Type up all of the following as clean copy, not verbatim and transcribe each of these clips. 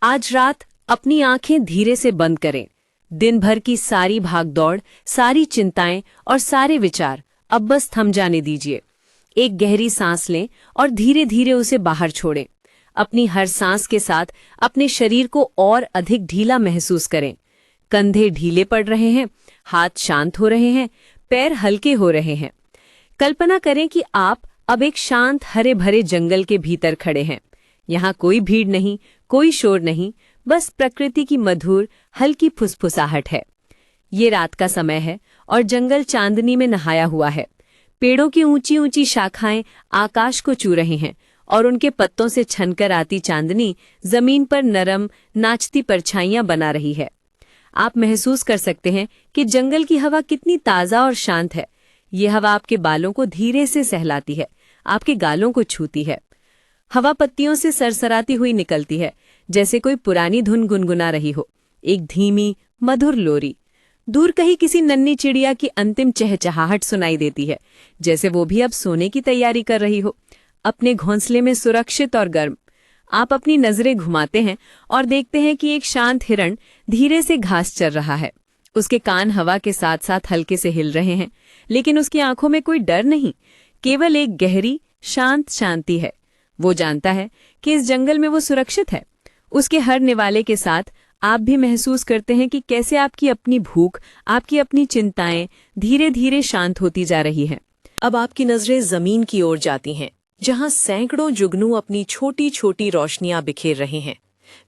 आज रात अपनी आंखें धीरे से बंद करें। दिन भर की सारी भागदौड़, सारी चिंताएं और सारे विचार अब बस थम जाने दीजिए। एक गहरी सांस लें और धीरे धीरे उसे बाहर छोड़ें। अपनी हर सांस के साथ अपने शरीर को और अधिक ढीला महसूस करें। कंधे ढीले पड़ रहे हैं, हाथ शांत हो रहे हैं, पैर हल्के हो रहे हैं। कल्पना करें कि आप अब एक शांत हरे भरे जंगल के भीतर खड़े हैं। यहाँ कोई भीड़ नहीं, कोई शोर नहीं, बस प्रकृति की मधुर हल्की फुसफुसाहट है। ये रात का समय है और जंगल चांदनी में नहाया हुआ है। पेड़ों की ऊंची ऊंची शाखाएं आकाश को छू रही हैं और उनके पत्तों से छनकर आती चांदनी जमीन पर नरम नाचती परछाइयां बना रही है। आप महसूस कर सकते हैं कि जंगल की हवा कितनी ताज़ा और शांत है। ये हवा आपके बालों को धीरे से सहलाती है, आपके गालों को छूती है। हवा पत्तियों से सरसराती हुई निकलती है, जैसे कोई पुरानी धुन गुनगुना रही हो, एक धीमी मधुर लोरी। दूर कहीं किसी नन्ही चिड़िया की अंतिम चहचहाहट सुनाई देती है, जैसे वो भी अब सोने की तैयारी कर रही हो, अपने घोंसले में सुरक्षित और गर्म। आप अपनी नजरें घुमाते हैं और देखते हैं कि एक शांत हिरण धीरे से घास चर रहा है। उसके कान हवा के साथ साथ हल्के से हिल रहे हैं, लेकिन उसकी आंखों में कोई डर नहीं, केवल एक गहरी शांत शांति है। वो जानता है कि इस जंगल में वो सुरक्षित है। उसके हर निवाले के साथ आप भी महसूस करते हैं कि कैसे आपकी अपनी भूख, आपकी अपनी चिंताएं धीरे धीरे शांत होती जा रही हैं। अब आपकी नजरें जमीन की ओर जाती हैं, जहां सैकड़ों जुगनू अपनी छोटी छोटी रोशनियां बिखेर रहे हैं।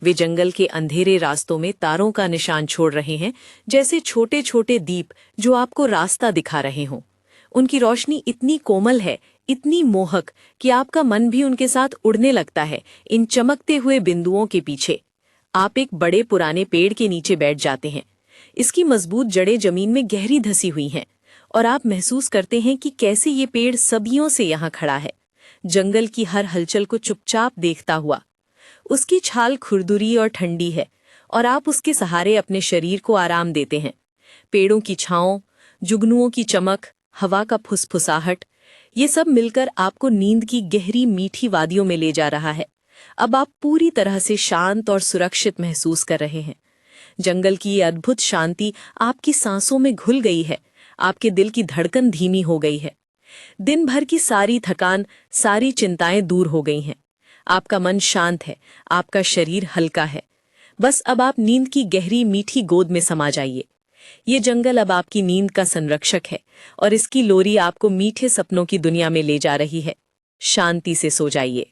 वे जंगल के अंधेरे रास्तों में तारों का निशान छोड़ रहे हैं, जैसे छोटे छोटे दीप जो आपको रास्ता दिखा रहे हों। उनकी रोशनी इतनी कोमल है, इतनी मोहक कि आपका मन भी उनके साथ उड़ने लगता है इन चमकते हुए बिंदुओं के पीछे। आप एक बड़े पुराने पेड़ के नीचे बैठ जाते हैं। इसकी मजबूत जड़ें जमीन में गहरी धसी हुई हैं और आप महसूस करते हैं कि कैसे ये पेड़ सदियों से यहाँ खड़ा है, जंगल की हर हलचल को चुपचाप देखता हुआ। उसकी छाल खुरदुरी और ठंडी है और आप उसके सहारे अपने शरीर को आराम देते हैं। पेड़ों की छांव, जुगनुओं की चमक, हवा का फुसफुसाहट, ये सब मिलकर आपको नींद की गहरी मीठी वादियों में ले जा रहा है। अब आप पूरी तरह से शांत और सुरक्षित महसूस कर रहे हैं। जंगल की ये अद्भुत शांति आपकी सांसों में घुल गई है, आपके दिल की धड़कन धीमी हो गई है। दिन भर की सारी थकान, सारी चिंताएं दूर हो गई हैं। आपका मन शांत है, आपका शरीर हल्का है। बस अब आप नींद की गहरी मीठी गोद में समा जाइए। ये जंगल अब आपकी नींद का संरक्षक है और इसकी लोरी आपको मीठे सपनों की दुनिया में ले जा रही है। शांति से सो जाइए।